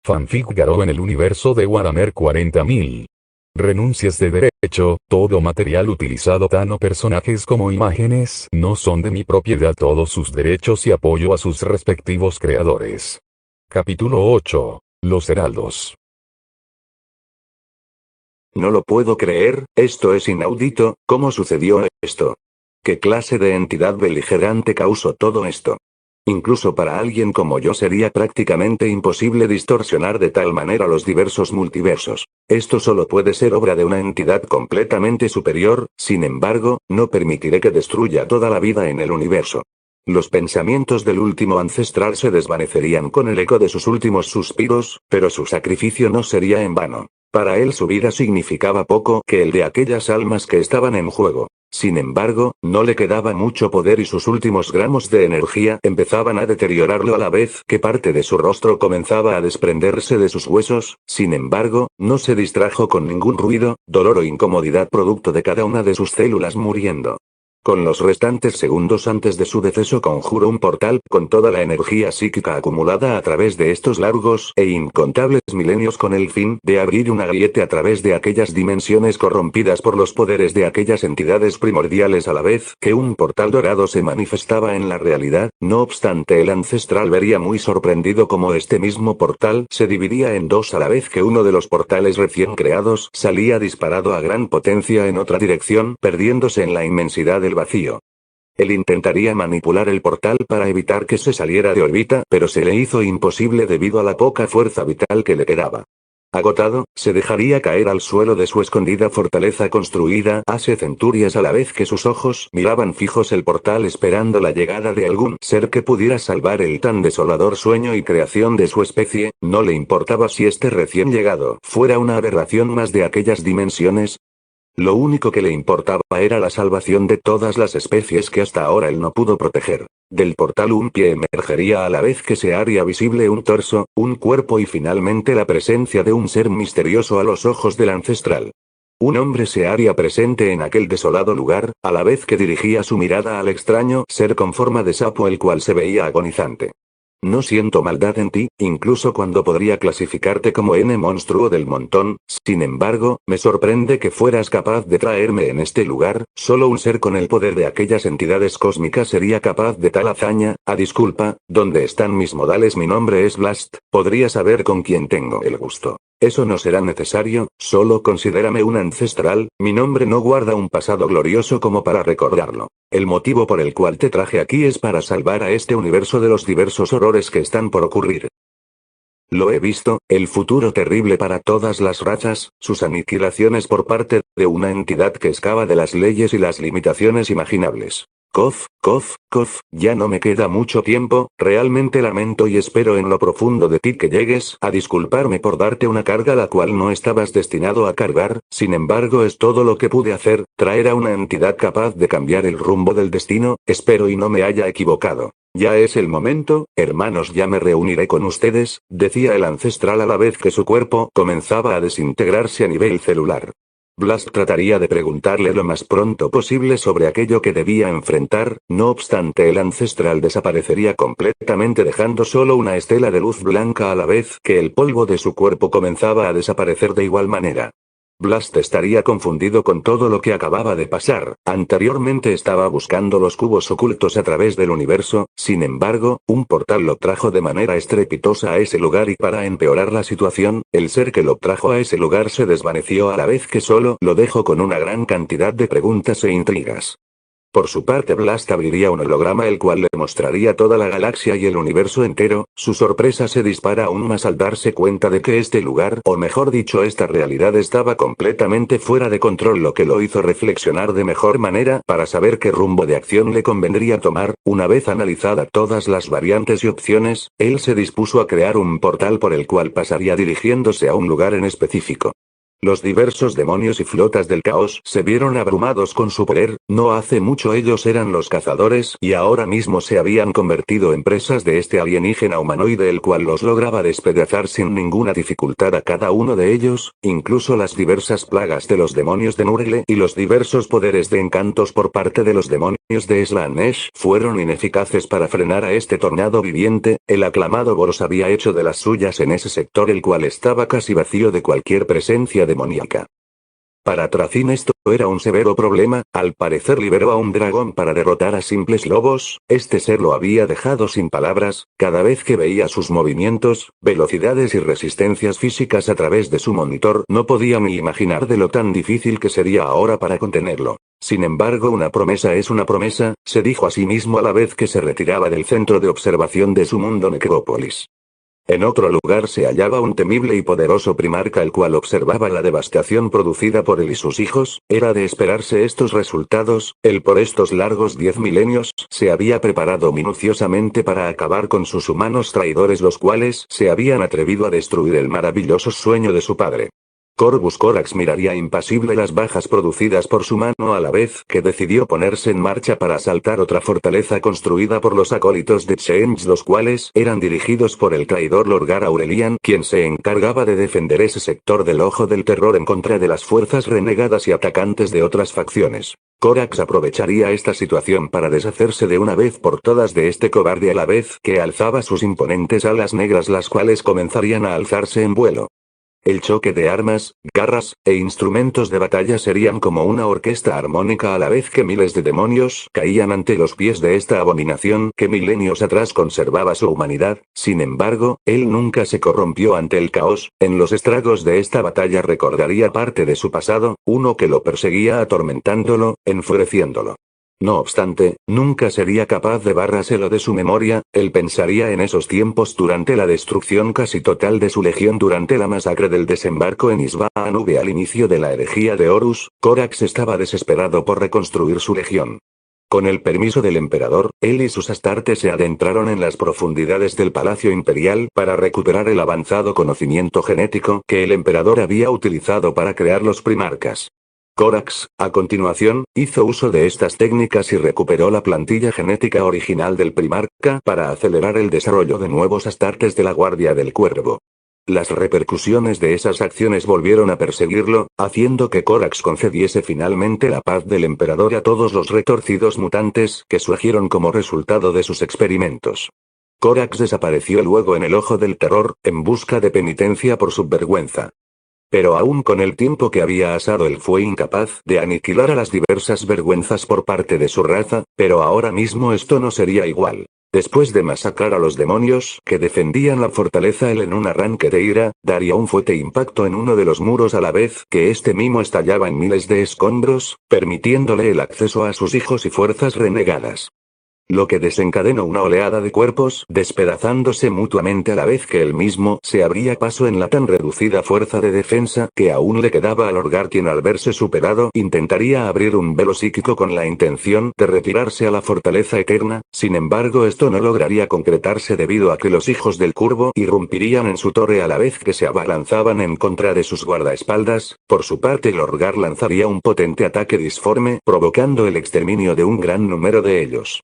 Fanfic Garou en el universo de Warhammer 40.000. Renuncias de derecho, todo material utilizado tanto personajes como imágenes no son de mi propiedad, todos sus derechos y apoyo a sus respectivos creadores. Capítulo 8. Los Heraldos. No lo puedo creer, esto es inaudito, ¿cómo sucedió esto? ¿Qué clase de entidad beligerante causó todo esto? Incluso para alguien como yo sería prácticamente imposible distorsionar de tal manera los diversos multiversos. Esto solo puede ser obra de una entidad completamente superior, sin embargo, no permitiré que destruya toda la vida en el universo. Los pensamientos del último ancestral se desvanecerían con el eco de sus últimos suspiros, pero su sacrificio no sería en vano. Para él su vida significaba poco que el de aquellas almas que estaban en juego. Sin embargo, no le quedaba mucho poder y sus últimos gramos de energía empezaban a deteriorarlo a la vez que parte de su rostro comenzaba a desprenderse de sus huesos. Sin embargo, no se distrajo con ningún ruido, dolor o incomodidad producto de cada una de sus células muriendo. Con los restantes segundos antes de su deceso conjuró un portal con toda la energía psíquica acumulada a través de estos largos e incontables milenios con el fin de abrir una grieta a través de aquellas dimensiones corrompidas por los poderes de aquellas entidades primordiales a la vez que un portal dorado se manifestaba en la realidad. No obstante, el ancestral vería muy sorprendido cómo este mismo portal se dividía en dos a la vez que uno de los portales recién creados salía disparado a gran potencia en otra dirección, perdiéndose en la inmensidad del vacío. Él intentaría manipular el portal para evitar que se saliera de órbita, pero se le hizo imposible debido a la poca fuerza vital que le quedaba. Agotado, se dejaría caer al suelo de su escondida fortaleza construida hace centurias a la vez que sus ojos miraban fijos el portal esperando la llegada de algún ser que pudiera salvar el tan desolador sueño y creación de su especie. No le importaba si este recién llegado fuera una aberración más de aquellas dimensiones. Lo único que le importaba era la salvación de todas las especies que hasta ahora él no pudo proteger. Del portal un pie emergería a la vez que se haría visible un torso, un cuerpo y finalmente la presencia de un ser misterioso a los ojos del ancestral. Un hombre se haría presente en aquel desolado lugar, a la vez que dirigía su mirada al extraño ser con forma de sapo el cual se veía agonizante. No siento maldad en ti, incluso cuando podría clasificarte como monstruo del montón. Sin embargo, me sorprende que fueras capaz de traerme en este lugar. Solo un ser con el poder de aquellas entidades cósmicas sería capaz de tal hazaña. Disculpa, ¿dónde están mis modales? Mi nombre es Blast, podría saber con quién tengo el gusto. Eso no será necesario, solo considérame un ancestral. Mi nombre no guarda un pasado glorioso como para recordarlo. El motivo por el cual te traje aquí es para salvar a este universo de los diversos horrores que están por ocurrir. Lo he visto, el futuro terrible para todas las razas, sus aniquilaciones por parte de una entidad que escapa de las leyes y las limitaciones imaginables. Cof, ya no me queda mucho tiempo, realmente lamento y espero en lo profundo de ti que llegues a disculparme por darte una carga la cual no estabas destinado a cargar. Sin embargo, es todo lo que pude hacer, traer a una entidad capaz de cambiar el rumbo del destino. Espero y no me haya equivocado. Ya es el momento, hermanos, ya me reuniré con ustedes, decía el ancestral a la vez que su cuerpo comenzaba a desintegrarse a nivel celular. Blast trataría de preguntarle lo más pronto posible sobre aquello que debía enfrentar, no obstante el ancestral desaparecería completamente dejando solo una estela de luz blanca a la vez que el polvo de su cuerpo comenzaba a desaparecer de igual manera. Blast estaría confundido con todo lo que acababa de pasar. Anteriormente estaba buscando los cubos ocultos a través del universo, sin embargo, un portal lo trajo de manera estrepitosa a ese lugar y para empeorar la situación, el ser que lo trajo a ese lugar se desvaneció a la vez que solo lo dejó con una gran cantidad de preguntas e intrigas. Por su parte, Blast abriría un holograma el cual le mostraría toda la galaxia y el universo entero. Su sorpresa se dispara aún más al darse cuenta de que este lugar, o mejor dicho esta realidad, estaba completamente fuera de control, lo que lo hizo reflexionar de mejor manera para saber qué rumbo de acción le convendría tomar. Una vez analizada todas las variantes y opciones, él se dispuso a crear un portal por el cual pasaría dirigiéndose a un lugar en específico. Los diversos demonios y flotas del caos se vieron abrumados con su poder. No hace mucho ellos eran los cazadores y ahora mismo se habían convertido en presas de este alienígena humanoide, el cual los lograba despedazar sin ninguna dificultad a cada uno de ellos. Incluso las diversas plagas de los demonios de Nurgle y los diversos poderes de encantos por parte de los demonios de Slaanesh fueron ineficaces para frenar a este tornado viviente. El aclamado Boros había hecho de las suyas en ese sector, el cual estaba casi vacío de cualquier presencia demoníaca. Para Tracin esto era un severo problema. Al parecer liberó a un dragón para derrotar a simples lobos. Este ser lo había dejado sin palabras. Cada vez que veía sus movimientos, velocidades y resistencias físicas a través de su monitor, no podía ni imaginar de lo tan difícil que sería ahora para contenerlo. Sin embargo, una promesa es una promesa, se dijo a sí mismo a la vez que se retiraba del centro de observación de su mundo necrópolis. En otro lugar se hallaba un temible y poderoso primarca, el cual observaba la devastación producida por él y sus hijos. Era de esperarse estos resultados. Él por estos largos 10 milenios se había preparado minuciosamente para acabar con sus humanos traidores, los cuales se habían atrevido a destruir el maravilloso sueño de su padre. Corvus Corax miraría impasible las bajas producidas por su mano, a la vez que decidió ponerse en marcha para asaltar otra fortaleza construida por los acólitos de Change, los cuales eran dirigidos por el traidor Lorgar Aurelian, quien se encargaba de defender ese sector del Ojo del Terror en contra de las fuerzas renegadas y atacantes de otras facciones. Corax aprovecharía esta situación para deshacerse de una vez por todas de este cobarde, a la vez que alzaba sus imponentes alas negras, las cuales comenzarían a alzarse en vuelo. El choque de armas, garras, e instrumentos de batalla serían como una orquesta armónica, a la vez que miles de demonios caían ante los pies de esta abominación que milenios atrás conservaba su humanidad. Sin embargo, él nunca se corrompió ante el caos. En los estragos de esta batalla recordaría parte de su pasado, uno que lo perseguía atormentándolo, enfureciéndolo. No obstante, nunca sería capaz de borrárselo de su memoria. Él pensaría en esos tiempos durante la destrucción casi total de su legión durante la masacre del desembarco en Isbanube al inicio de la herejía de Horus. Corax estaba desesperado por reconstruir su legión. Con el permiso del emperador, él y sus astartes se adentraron en las profundidades del Palacio Imperial para recuperar el avanzado conocimiento genético que el emperador había utilizado para crear los primarcas. Corax, a continuación, hizo uso de estas técnicas y recuperó la plantilla genética original del primarca para acelerar el desarrollo de nuevos astartes de la Guardia del Cuervo. Las repercusiones de esas acciones volvieron a perseguirlo, haciendo que Corax concediese finalmente la paz del emperador a todos los retorcidos mutantes que surgieron como resultado de sus experimentos. Corax desapareció luego en el Ojo del Terror, en busca de penitencia por su vergüenza. Pero aún con el tiempo que había asado, él fue incapaz de aniquilar a las diversas vergüenzas por parte de su raza, pero ahora mismo esto no sería igual. Después de masacrar a los demonios que defendían la fortaleza, él en un arranque de ira, daría un fuerte impacto en uno de los muros a la vez que este mismo estallaba en miles de escombros, permitiéndole el acceso a sus hijos y fuerzas renegadas. Lo que desencadenó una oleada de cuerpos despedazándose mutuamente a la vez que él mismo se abría paso en la tan reducida fuerza de defensa que aún le quedaba a Lorgar, quien al verse superado intentaría abrir un velo psíquico con la intención de retirarse a la fortaleza eterna. Sin embargo, esto no lograría concretarse debido a que los hijos del Curvo irrumpirían en su torre a la vez que se abalanzaban en contra de sus guardaespaldas. Por su parte, Lorgar lanzaría un potente ataque disforme, provocando el exterminio de un gran número de ellos.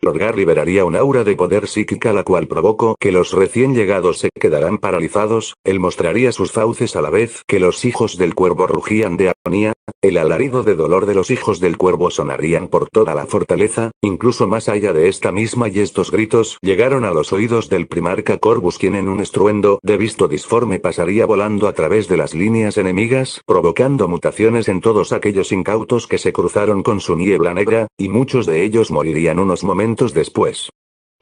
Lorgar liberaría un aura de poder psíquica, la cual provocó que los recién llegados se quedaran paralizados. Él mostraría sus fauces a la vez que los hijos del Cuervo rugían de agonía. El alarido de dolor de los hijos del Cuervo sonarían por toda la fortaleza, incluso más allá de esta misma, y estos gritos llegaron a los oídos del primarca Corvus, quien en un estruendo de visto disforme pasaría volando a través de las líneas enemigas, provocando mutaciones en todos aquellos incautos que se cruzaron con su niebla negra, y muchos de ellos morirían unos momentos después.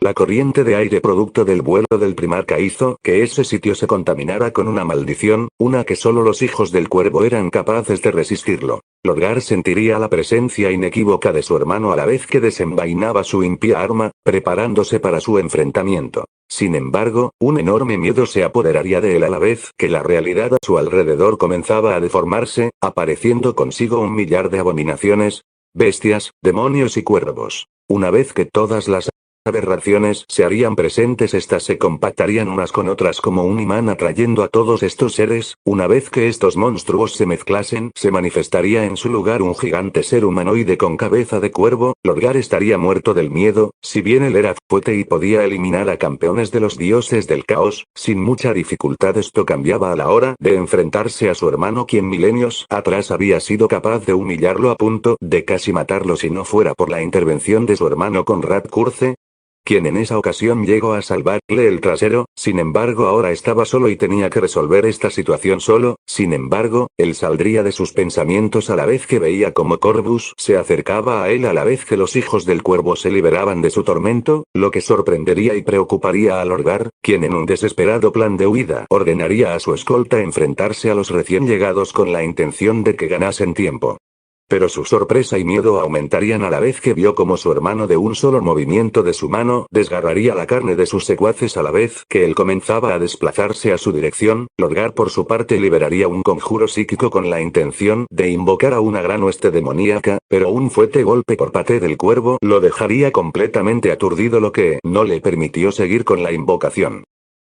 La corriente de aire producto del vuelo del primarca hizo que ese sitio se contaminara con una maldición, una que solo los hijos del Cuervo eran capaces de resistirlo. Lorgar sentiría la presencia inequívoca de su hermano a la vez que desenvainaba su impía arma, preparándose para su enfrentamiento. Sin embargo, un enorme miedo se apoderaría de él a la vez que la realidad a su alrededor comenzaba a deformarse, apareciendo consigo un millar de abominaciones, bestias, demonios y cuervos. Una vez que todas las aberraciones se harían presentes, estas se compactarían unas con otras como un imán atrayendo a todos estos seres. Una vez que estos monstruos se mezclasen, se manifestaría en su lugar un gigante ser humanoide con cabeza de cuervo. Lorgar estaría muerto del miedo. Si bien él era fuerte y podía eliminar a campeones de los dioses del caos, sin mucha dificultad esto cambiaba a la hora de enfrentarse a su hermano, quien milenios atrás había sido capaz de humillarlo a punto de casi matarlo si no fuera por la intervención de su hermano Conrad Curze, quien en esa ocasión llegó a salvarle el trasero. Sin embargo, ahora estaba solo y tenía que resolver esta situación solo. Sin embargo, él saldría de sus pensamientos a la vez que veía cómo Corvus se acercaba a él, a la vez que los hijos del cuervo se liberaban de su tormento, lo que sorprendería y preocuparía a Lorgar, quien en un desesperado plan de huida ordenaría a su escolta enfrentarse a los recién llegados con la intención de que ganasen tiempo. Pero su sorpresa y miedo aumentarían a la vez que vio como su hermano de un solo movimiento de su mano desgarraría la carne de sus secuaces a la vez que él comenzaba a desplazarse a su dirección. Lorgar por su parte liberaría un conjuro psíquico con la intención de invocar a una gran hueste demoníaca, pero un fuerte golpe por parte del cuervo lo dejaría completamente aturdido, lo que no le permitió seguir con la invocación.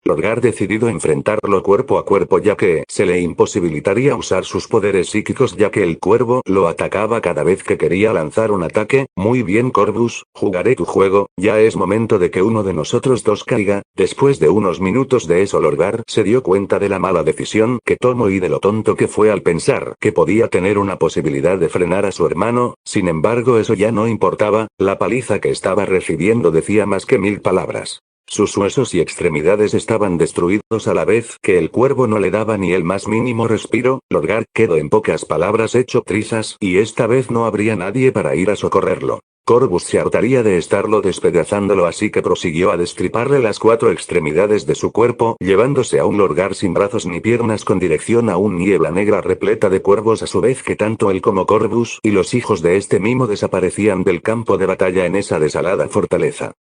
Lorgar decidido enfrentarlo cuerpo a cuerpo, ya que se le imposibilitaría usar sus poderes psíquicos ya que el cuervo lo atacaba cada vez que quería lanzar un ataque. Muy bien Corvus, jugaré tu juego, ya es momento de que uno de nosotros dos caiga. Después de unos minutos de eso, Lorgar se dio cuenta de la mala decisión que tomó y de lo tonto que fue al pensar que podía tener una posibilidad de frenar a su hermano. Sin embargo, eso ya no importaba, la paliza que estaba recibiendo decía más que 1000 palabras. Sus huesos y extremidades estaban destruidos a la vez que el cuervo no le daba ni el más mínimo respiro. Lorgar quedó en pocas palabras hecho trizas, y esta vez no habría nadie para ir a socorrerlo. Corvus se hartaría de estarlo despedazándolo, así que prosiguió a destriparle las 4 extremidades de su cuerpo, llevándose a un Lorgar sin brazos ni piernas con dirección a un niebla negra repleta de cuervos, a su vez que tanto él como Corvus y los hijos de este mimo desaparecían del campo de batalla en esa desolada fortaleza.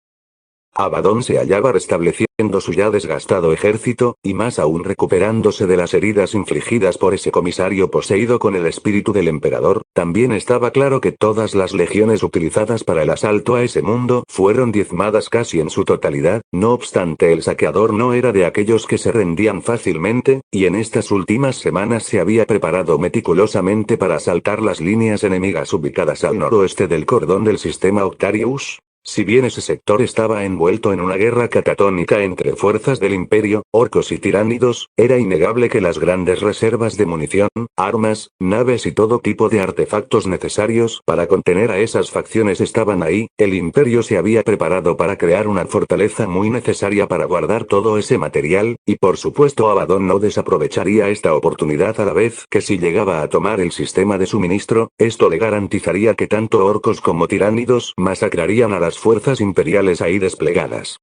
Abaddon se hallaba restableciendo su ya desgastado ejército, y más aún recuperándose de las heridas infligidas por ese comisario poseído con el espíritu del emperador. También estaba claro que todas las legiones utilizadas para el asalto a ese mundo fueron diezmadas casi en su totalidad. No obstante, el saqueador no era de aquellos que se rendían fácilmente, y en estas últimas semanas se había preparado meticulosamente para asaltar las líneas enemigas ubicadas al noroeste del cordón del sistema Octarius. Si bien ese sector estaba envuelto en una guerra catatónica entre fuerzas del imperio, orcos y tiránidos, era innegable que las grandes reservas de munición, armas, naves y todo tipo de artefactos necesarios para contener a esas facciones estaban ahí. El imperio se había preparado para crear una fortaleza muy necesaria para guardar todo ese material, y por supuesto Abaddon no desaprovecharía esta oportunidad, a la vez que si llegaba a tomar el sistema de suministro, esto le garantizaría que tanto orcos como tiránidos masacrarían a las fuerzas imperiales ahí desplegadas.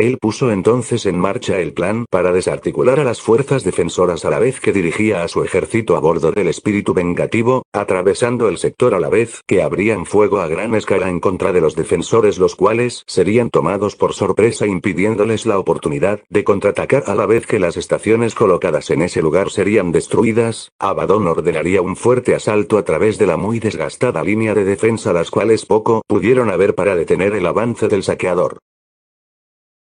Él puso entonces en marcha el plan para desarticular a las fuerzas defensoras a la vez que dirigía a su ejército a bordo del espíritu vengativo, atravesando el sector a la vez que abrían fuego a gran escala en contra de los defensores, los cuales serían tomados por sorpresa impidiéndoles la oportunidad de contraatacar a la vez que las estaciones colocadas en ese lugar serían destruidas. Abaddon ordenaría un fuerte asalto a través de la muy desgastada línea de defensa, las cuales poco pudieron haber para detener el avance del saqueador.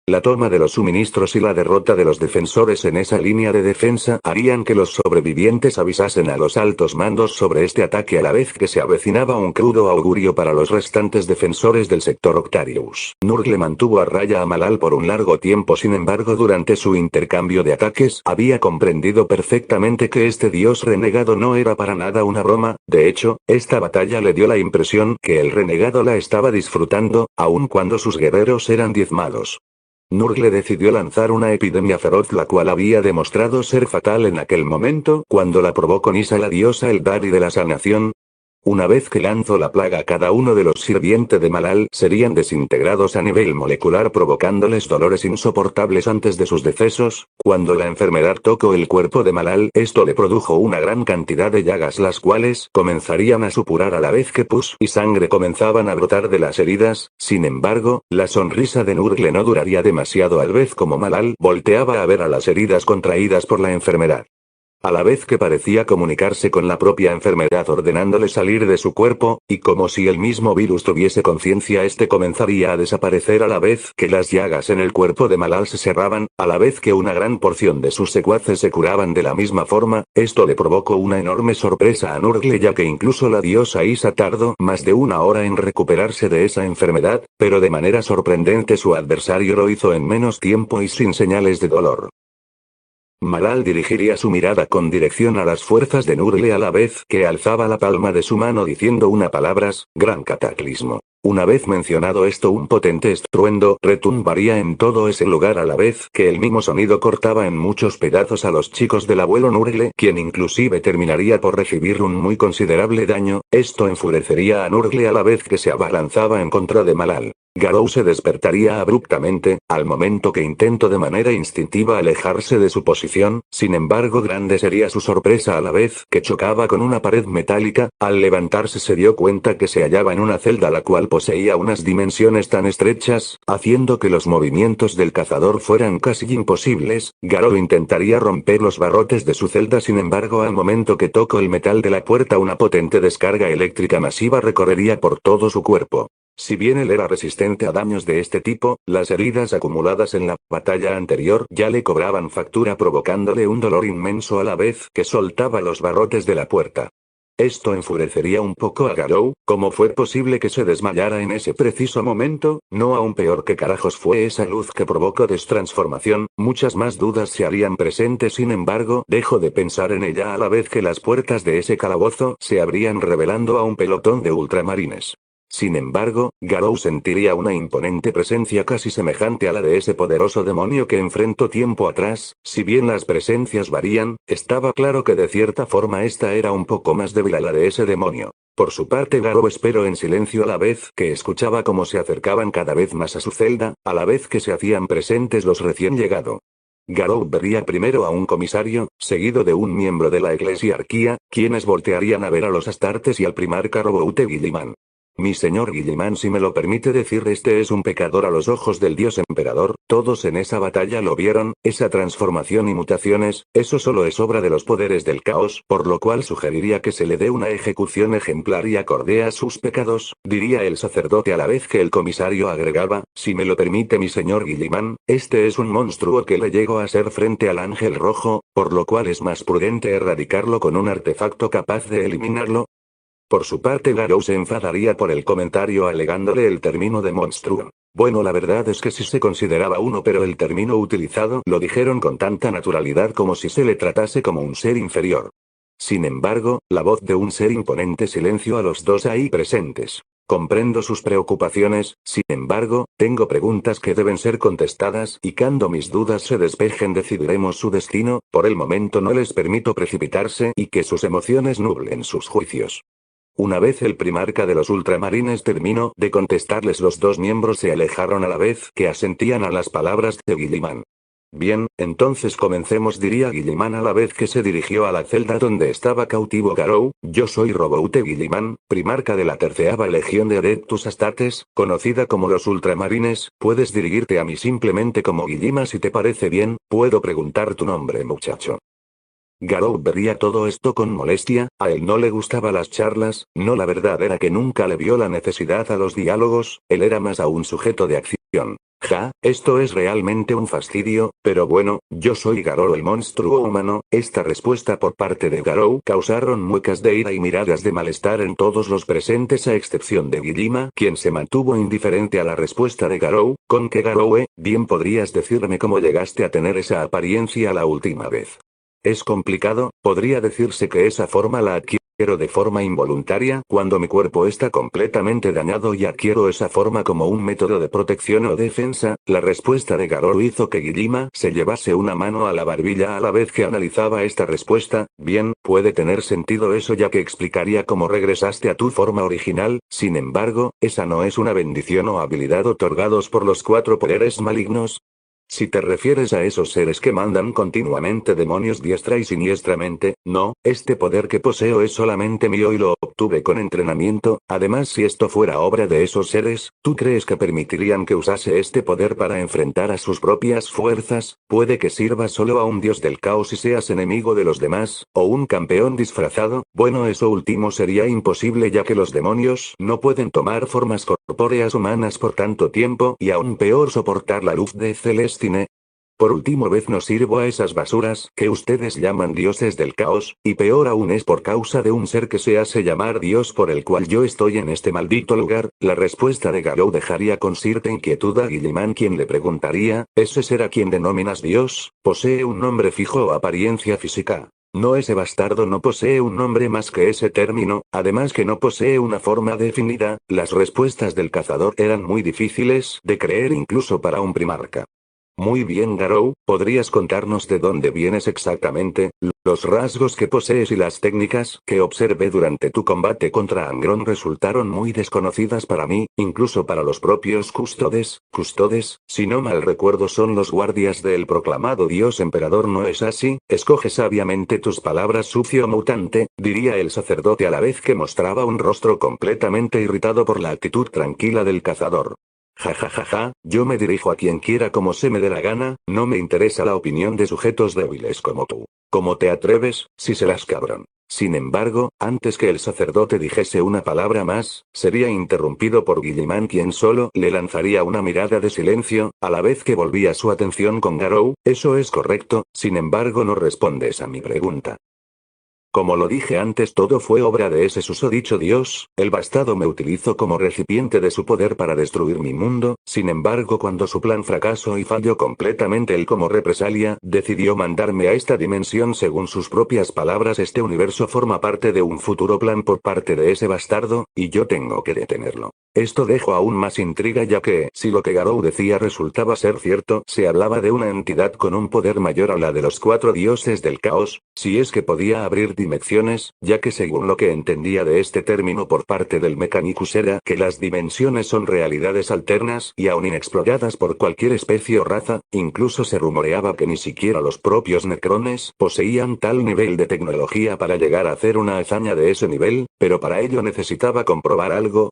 La toma de los suministros y la derrota de los defensores en esa línea de defensa harían que los sobrevivientes avisasen a los altos mandos sobre este ataque, a la vez que se avecinaba un crudo augurio para los restantes defensores del sector Octarius. Nurgle mantuvo a raya a Malal por un largo tiempo, sin embargo durante su intercambio de ataques había comprendido perfectamente que este dios renegado no era para nada una broma. De hecho, esta batalla le dio la impresión que el renegado la estaba disfrutando, aun cuando sus guerreros eran diezmados. Nurgle decidió lanzar una epidemia feroz, la cual había demostrado ser fatal en aquel momento cuando la probó con Isa, la diosa Eldari de la sanación. Una vez que lanzó la plaga, cada uno de los sirvientes de Malal serían desintegrados a nivel molecular, provocándoles dolores insoportables antes de sus decesos. Cuando la enfermedad tocó el cuerpo de Malal, esto le produjo una gran cantidad de llagas, las cuales comenzarían a supurar a la vez que pus y sangre comenzaban a brotar de las heridas. Sin embargo, la sonrisa de Nurgle no duraría demasiado al vez como Malal volteaba a ver a las heridas contraídas por la enfermedad. a la vez que parecía comunicarse con la propia enfermedad ordenándole salir de su cuerpo, y como si el mismo virus tuviese conciencia, este comenzaría a desaparecer a la vez que las llagas en el cuerpo de Malal se cerraban, a la vez que una gran porción de sus secuaces se curaban de la misma forma. Esto le provocó una enorme sorpresa a Nurgle, ya que incluso la diosa Isa tardó más de una hora en recuperarse de esa enfermedad, pero de manera sorprendente su adversario lo hizo en menos tiempo y sin señales de dolor. Malal dirigiría su mirada con dirección a las fuerzas de Nurgle a la vez que alzaba la palma de su mano diciendo unas palabras: gran cataclismo. Una vez mencionado esto, un potente estruendo retumbaría en todo ese lugar a la vez que el mismo sonido cortaba en muchos pedazos a los chicos del abuelo Nurgle, quien inclusive terminaría por recibir un muy considerable daño. Esto enfurecería a Nurgle a la vez que se abalanzaba en contra de Malal. Garou se despertaría abruptamente, al momento que intentó de manera instintiva alejarse de su posición. Sin embargo, grande sería su sorpresa a la vez que chocaba con una pared metálica. Al levantarse se dio cuenta que se hallaba en una celda la cual poseía unas dimensiones tan estrechas, haciendo que los movimientos del cazador fueran casi imposibles. Garou intentaría romper los barrotes de su celda, sin embargo, al momento que tocó el metal de la puerta, una potente descarga eléctrica masiva recorrería por todo su cuerpo. Si bien él era resistente a daños de este tipo, las heridas acumuladas en la batalla anterior ya le cobraban factura, provocándole un dolor inmenso a la vez que soltaba los barrotes de la puerta. Esto enfurecería un poco a Garou. ¿Cómo fue posible que se desmayara en ese preciso momento? No, aún peor, ¿qué carajos fue esa luz que provocó destransformación? Muchas más dudas se harían presentes, sin embargo, dejó de pensar en ella a la vez que las puertas de ese calabozo se abrían revelando a un pelotón de ultramarines. Sin embargo, Garou sentiría una imponente presencia casi semejante a la de ese poderoso demonio que enfrentó tiempo atrás. Si bien las presencias varían, estaba claro que de cierta forma esta era un poco más débil a la de ese demonio. Por su parte, Garou esperó en silencio a la vez que escuchaba cómo se acercaban cada vez más a su celda, a la vez que se hacían presentes los recién llegados. Garou vería primero a un comisario, seguido de un miembro de la eclesiarquía, quienes voltearían a ver a los astartes y al primarca Roboute Guilliman. Mi señor Guilliman, si me lo permite decir, este es un pecador a los ojos del dios emperador. Todos en esa batalla lo vieron, esa transformación y mutaciones, eso solo es obra de los poderes del caos, por lo cual sugeriría que se le dé una ejecución ejemplar y acorde a sus pecados, diría el sacerdote a la vez que el comisario agregaba: si me lo permite mi señor Guilliman, este es un monstruo que le llegó a ser frente al ángel rojo, por lo cual es más prudente erradicarlo con un artefacto capaz de eliminarlo. Por su parte, Garou se enfadaría por el comentario, alegándole el término de monstruo. Bueno, la verdad es que sí se consideraba uno, pero el término utilizado lo dijeron con tanta naturalidad como si se le tratase como un ser inferior. Sin embargo, la voz de un ser imponente silenció a los dos ahí presentes. Comprendo sus preocupaciones, sin embargo, tengo preguntas que deben ser contestadas, y cuando mis dudas se despejen decidiremos su destino. Por el momento no les permito precipitarse y que sus emociones nublen sus juicios. Una vez el primarca de los ultramarines terminó de contestarles, los dos miembros se alejaron a la vez que asentían a las palabras de Guilliman. Bien, entonces comencemos, diría Guilliman a la vez que se dirigió a la celda donde estaba cautivo Garou. Yo soy Roboute Guilliman, primarca de la 13ª Legión de Adeptus Astartes, conocida como los Ultramarines. Puedes dirigirte a mí simplemente como Guilliman si te parece bien. ¿Puedo preguntar tu nombre, muchacho? Garou vería todo esto con molestia. A él no le gustaban las charlas, no, la verdad era que nunca le vio la necesidad a los diálogos, él era más a un sujeto de acción. Ja, esto es realmente un fastidio, pero bueno, yo soy Garou el monstruo humano. Esta respuesta por parte de Garou causaron muecas de ira y miradas de malestar en todos los presentes, a excepción de Guilliman, quien se mantuvo indiferente a la respuesta de Garou. ¿Con qué Garou? Bien, podrías decirme cómo llegaste a tener esa apariencia la última vez. Es complicado, podría decirse que esa forma la adquiero de forma involuntaria cuando mi cuerpo está completamente dañado y adquiero esa forma como un método de protección o defensa. La respuesta de Garou hizo que Guilliman se llevase una mano a la barbilla a la vez que analizaba esta respuesta. Bien, puede tener sentido eso, ya que explicaría cómo regresaste a tu forma original. Sin embargo, esa no es una bendición o habilidad otorgados por los 4 poderes malignos. Si te refieres a esos seres que mandan continuamente demonios diestra y siniestramente, no, este poder que poseo es solamente mío y lo obtuve con entrenamiento. Además, si esto fuera obra de esos seres, ¿tú crees que permitirían que usase este poder para enfrentar a sus propias fuerzas? Puede que sirva solo a un dios del caos y seas enemigo de los demás, o un campeón disfrazado. Bueno, eso último sería imposible ya que los demonios no pueden tomar formas corpóreas humanas por tanto tiempo y aún peor soportar la luz de Celestine. Por última vez no sirvo a esas basuras que ustedes llaman dioses del caos, y peor aún es por causa de un ser que se hace llamar Dios por el cual yo estoy en este maldito lugar. La respuesta de Garou dejaría con cierta inquietud a Guilliman, quien le preguntaría, ¿ese ser a quien denominas Dios, posee un nombre fijo o apariencia física? No, ese bastardo no posee un nombre más que ese término, además que no posee una forma definida. Las respuestas del cazador eran muy difíciles de creer incluso para un primarca. Muy bien, Garou, ¿podrías contarnos de dónde vienes exactamente, los rasgos que posees y las técnicas que observé durante tu combate contra Angron resultaron muy desconocidas para mí, incluso para los propios custodes? Custodes, si no mal recuerdo, son los guardias del proclamado dios emperador, ¿no es así? Escoge sabiamente tus palabras, sucio mutante, diría el sacerdote a la vez que mostraba un rostro completamente irritado por la actitud tranquila del cazador. Ja ja ja ja, yo me dirijo a quien quiera como se me dé la gana, no me interesa la opinión de sujetos débiles como tú. ¿Cómo te atreves, si serás cabrón? Sin embargo, antes que el sacerdote dijese una palabra más, sería interrumpido por Guilliman, quien solo le lanzaría una mirada de silencio, a la vez que volvía su atención con Garou. Eso es correcto, sin embargo no respondes a mi pregunta. Como lo dije antes, todo fue obra de ese susodicho dios. El bastardo me utilizó como recipiente de su poder para destruir mi mundo. Sin embargo, cuando su plan fracasó y falló completamente, él como represalia decidió mandarme a esta dimensión. Según sus propias palabras, este universo forma parte de un futuro plan por parte de ese bastardo, y yo tengo que detenerlo. Esto dejó aún más intriga, ya que, si lo que Garou decía resultaba ser cierto, se hablaba de una entidad con un poder mayor a la de los 4 dioses del caos, si es que podía abrir dimensiones, ya que según lo que entendía de este término por parte del Mechanicus era que las dimensiones son realidades alternas y aún inexploradas por cualquier especie o raza. Incluso se rumoreaba que ni siquiera los propios Necrones poseían tal nivel de tecnología para llegar a hacer una hazaña de ese nivel, pero para ello necesitaba comprobar algo.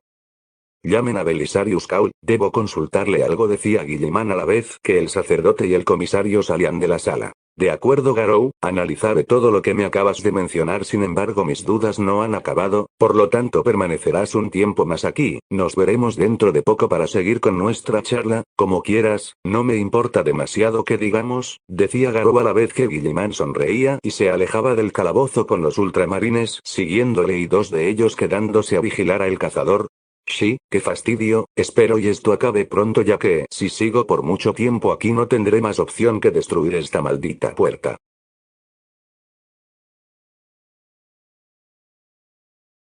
Llamen a Belisarius Caul, debo consultarle algo, decía Guilliman a la vez que el sacerdote y el comisario salían de la sala. De acuerdo, Garou, analizaré todo lo que me acabas de mencionar, sin embargo mis dudas no han acabado, por lo tanto permanecerás un tiempo más aquí. Nos veremos dentro de poco para seguir con nuestra charla, como quieras, no me importa demasiado que digamos, decía Garou a la vez que Guilliman sonreía y se alejaba del calabozo con los ultramarines siguiéndole y 2 de ellos quedándose a vigilar al cazador. Sí, qué fastidio, espero y esto acabe pronto, ya que, si sigo por mucho tiempo aquí no tendré más opción que destruir esta maldita puerta.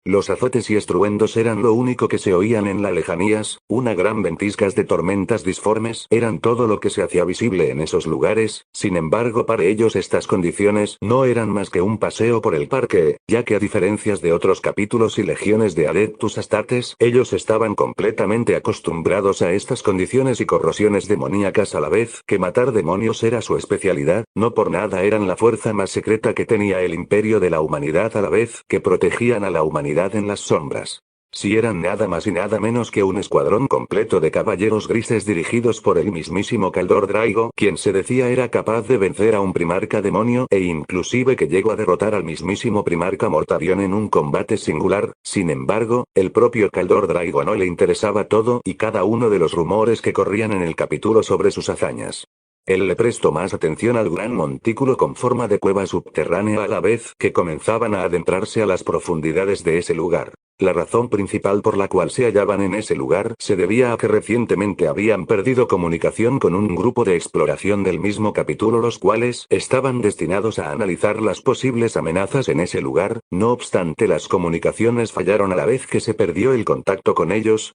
Los azotes y estruendos eran lo único que se oían en las lejanías. Una gran ventiscas de tormentas disformes eran todo lo que se hacía visible en esos lugares. Sin embargo, para ellos estas condiciones no eran más que un paseo por el parque, ya que a diferencia de otros capítulos y legiones de Adeptus Astartes, ellos estaban completamente acostumbrados a estas condiciones y corrosiones demoníacas, a la vez que matar demonios era su especialidad. No por nada eran la fuerza más secreta que tenía el imperio de la humanidad, a la vez que protegían a la humanidad en las sombras. Si eran nada más y nada menos que un escuadrón completo de caballeros grises dirigidos por el mismísimo Kaldor Draigo, quien se decía era capaz de vencer a un primarca demonio e inclusive que llegó a derrotar al mismísimo primarca Mortarion en un combate singular. Sin embargo, el propio Kaldor Draigo no le interesaba todo y cada uno de los rumores que corrían en el capítulo sobre sus hazañas. Él le prestó más atención al gran montículo con forma de cueva subterránea a la vez que comenzaban a adentrarse a las profundidades de ese lugar. La razón principal por la cual se hallaban en ese lugar se debía a que recientemente habían perdido comunicación con un grupo de exploración del mismo capítulo, los cuales estaban destinados a analizar las posibles amenazas en ese lugar. No obstante, las comunicaciones fallaron a la vez que se perdió el contacto con ellos,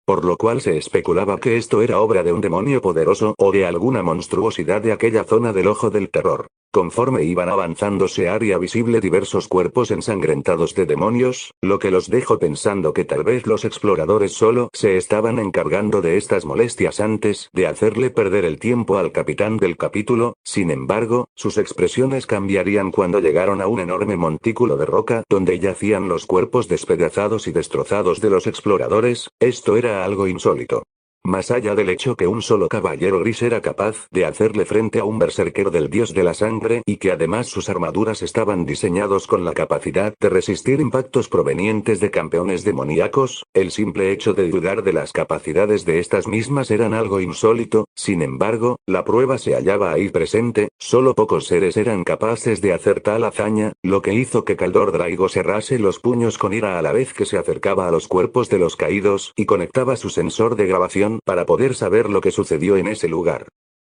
por lo cual se especulaba que esto era obra de un demonio poderoso o de alguna monstruosidad de aquella zona del Ojo del Terror. Conforme iban avanzando se haría visible diversos cuerpos ensangrentados de demonios, lo que los dejó pensando que tal vez los exploradores solo se estaban encargando de estas molestias antes de hacerle perder el tiempo al capitán del capítulo. Sin embargo, sus expresiones cambiarían cuando llegaron a un enorme montículo de roca donde yacían los cuerpos despedazados y destrozados de los exploradores. Esto era algo insólito. Más allá del hecho que un solo caballero gris era capaz de hacerle frente a un berserker del dios de la sangre y que además sus armaduras estaban diseñados con la capacidad de resistir impactos provenientes de campeones demoníacos, el simple hecho de dudar de las capacidades de estas mismas eran algo insólito. Sin embargo, la prueba se hallaba ahí presente, solo pocos seres eran capaces de hacer tal hazaña, lo que hizo que Kaldor Draigo cerrase los puños con ira a la vez que se acercaba a los cuerpos de los caídos y conectaba su sensor de grabación para poder saber lo que sucedió en ese lugar.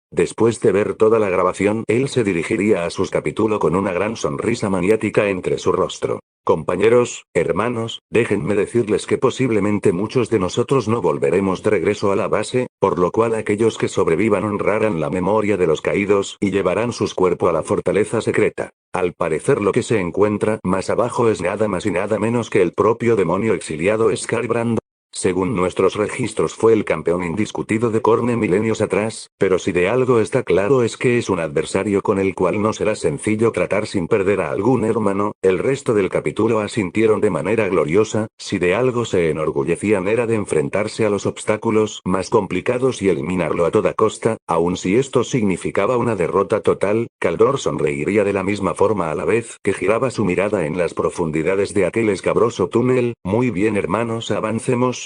Después de ver toda la grabación, él se dirigiría a sus capítulo con una gran sonrisa maniática entre su rostro. Compañeros, hermanos, déjenme decirles que posiblemente muchos de nosotros no volveremos de regreso a la base, por lo cual aquellos que sobrevivan honrarán la memoria de los caídos y llevarán sus cuerpos a la fortaleza secreta. Al parecer lo que se encuentra más abajo es nada más y nada menos que el propio demonio exiliado Skarbrand. Según nuestros registros fue el campeón indiscutido de Khorne milenios atrás, pero si de algo está claro es que es un adversario con el cual no será sencillo tratar sin perder a algún hermano. El resto del capítulo asintieron de manera gloriosa. Si de algo se enorgullecían era de enfrentarse a los obstáculos más complicados y eliminarlo a toda costa, aun si esto significaba una derrota total. Kaldor sonreiría de la misma forma a la vez que giraba su mirada en las profundidades de aquel escabroso túnel. Muy bien hermanos, avancemos.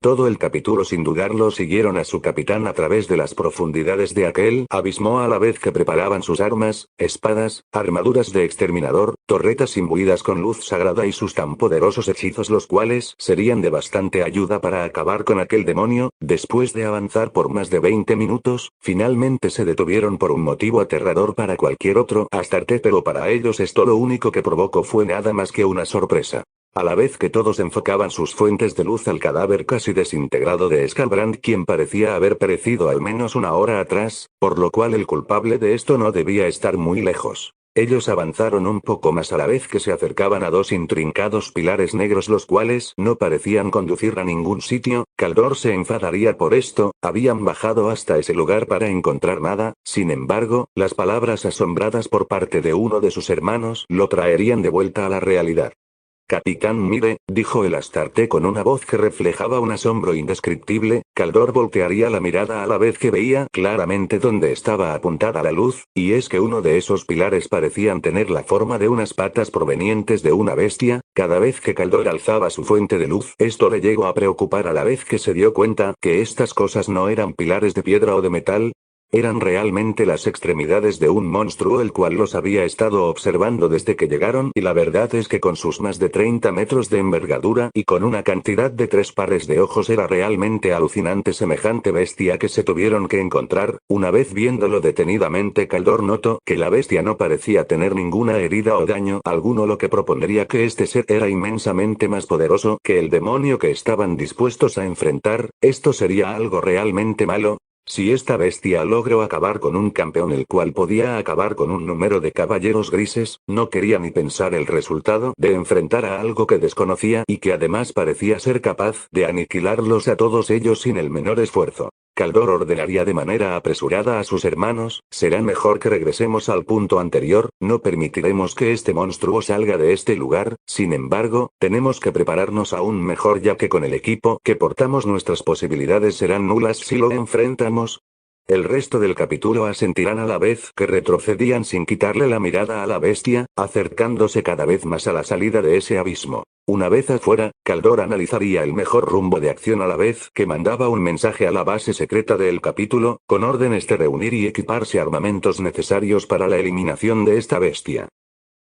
Todo el capítulo sin dudarlo siguieron a su capitán a través de las profundidades de aquel abismo a la vez que preparaban sus armas, espadas, armaduras de exterminador, torretas imbuidas con luz sagrada y sus tan poderosos hechizos los cuales serían de bastante ayuda para acabar con aquel demonio. Después de avanzar por más de 20 minutos, finalmente se detuvieron por un motivo aterrador para cualquier otro Astarte, pero para ellos esto lo único que provocó fue nada más que una sorpresa. A la vez que todos enfocaban sus fuentes de luz al cadáver casi desintegrado de Skarbrand, quien parecía haber perecido al menos una hora atrás, por lo cual el culpable de esto no debía estar muy lejos. Ellos avanzaron un poco más a la vez que se acercaban a dos intrincados pilares negros los cuales no parecían conducir a ningún sitio. Kaldor se enfadaría por esto, habían bajado hasta ese lugar para encontrar nada. Sin embargo, las palabras asombradas por parte de uno de sus hermanos lo traerían de vuelta a la realidad. Capitán mire, dijo el Astarte con una voz que reflejaba un asombro indescriptible. Kaldor voltearía la mirada a la vez que veía claramente dónde estaba apuntada la luz, y es que uno de esos pilares parecían tener la forma de unas patas provenientes de una bestia. Cada vez que Kaldor alzaba su fuente de luz, esto le llegó a preocupar a la vez que se dio cuenta que estas cosas no eran pilares de piedra o de metal. Eran realmente las extremidades de un monstruo el cual los había estado observando desde que llegaron, y la verdad es que con sus más de 30 metros de envergadura y con una cantidad de 3 pares de ojos era realmente alucinante semejante bestia que se tuvieron que encontrar. Una vez viéndolo detenidamente, Kaldor notó que la bestia no parecía tener ninguna herida o daño alguno, lo que propondría que este ser era inmensamente más poderoso que el demonio que estaban dispuestos a enfrentar. Esto sería algo realmente malo. Si esta bestia logró acabar con un campeón el cual podía acabar con un número de caballeros grises, no quería ni pensar el resultado de enfrentar a algo que desconocía y que además parecía ser capaz de aniquilarlos a todos ellos sin el menor esfuerzo. Kaldor ordenaría de manera apresurada a sus hermanos: será mejor que regresemos al punto anterior, no permitiremos que este monstruo salga de este lugar. Sin embargo, tenemos que prepararnos aún mejor ya que con el equipo que portamos nuestras posibilidades serán nulas si lo enfrentamos. El resto del capítulo asentirán a la vez que retrocedían sin quitarle la mirada a la bestia, acercándose cada vez más a la salida de ese abismo. Una vez afuera, Kaldor analizaría el mejor rumbo de acción a la vez que mandaba un mensaje a la base secreta del capítulo, con órdenes de reunir y equiparse armamentos necesarios para la eliminación de esta bestia.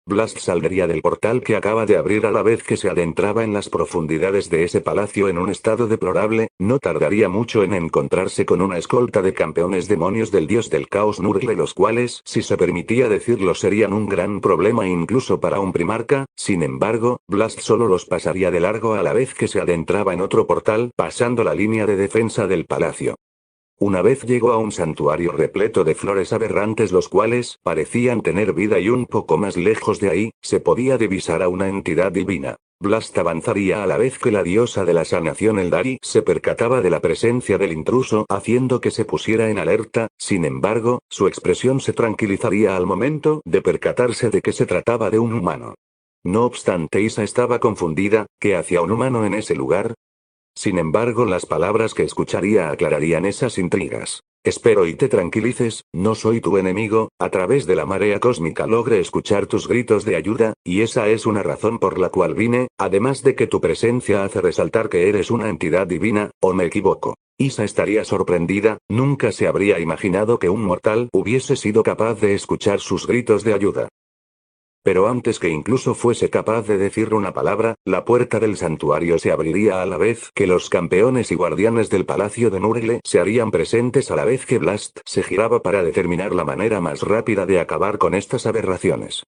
Blast saldría del portal que acaba de abrir a la vez que se adentraba en las profundidades de ese palacio en un estado deplorable. No tardaría mucho en encontrarse con una escolta de campeones demonios del dios del caos Nurgle, los cuales, si se permitía decirlo, serían un gran problema incluso para un primarca. Sin embargo, Blast solo los pasaría de largo a la vez que se adentraba en otro portal, pasando la línea de defensa del palacio. Una vez llegó a un santuario repleto de flores aberrantes los cuales parecían tener vida y un poco más lejos de ahí, se podía divisar a una entidad divina. Blast avanzaría a la vez que la diosa de la sanación Eldari se percataba de la presencia del intruso haciendo que se pusiera en alerta, sin embargo, su expresión se tranquilizaría al momento de percatarse de que se trataba de un humano. No obstante, Isa estaba confundida, ¿qué hacía un humano en ese lugar? Sin embargo, las palabras que escucharía aclararían esas intrigas. Espero y te tranquilices, no soy tu enemigo, a través de la marea cósmica logré escuchar tus gritos de ayuda, y esa es una razón por la cual vine, además de que tu presencia hace resaltar que eres una entidad divina, ¿o me equivoco? Isa estaría sorprendida, nunca se habría imaginado que un mortal hubiese sido capaz de escuchar sus gritos de ayuda. Pero antes que incluso fuese capaz de decir una palabra, la puerta del santuario se abriría a la vez que los campeones y guardianes del palacio de Nurgle se harían presentes a la vez que Blast se giraba para determinar la manera más rápida de acabar con estas aberraciones.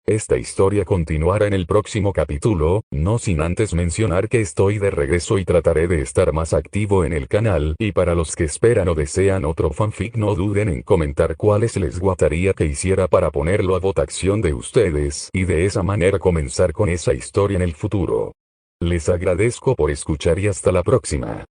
Esta historia continuará en el próximo capítulo, no sin antes mencionar que estoy de regreso y trataré de estar más activo en el canal, y para los que esperan o desean otro fanfic no duden en comentar cuáles les gustaría que hiciera para ponerlo a votación de ustedes, y de esa manera comenzar con esa historia en el futuro. Les agradezco por escuchar y hasta la próxima.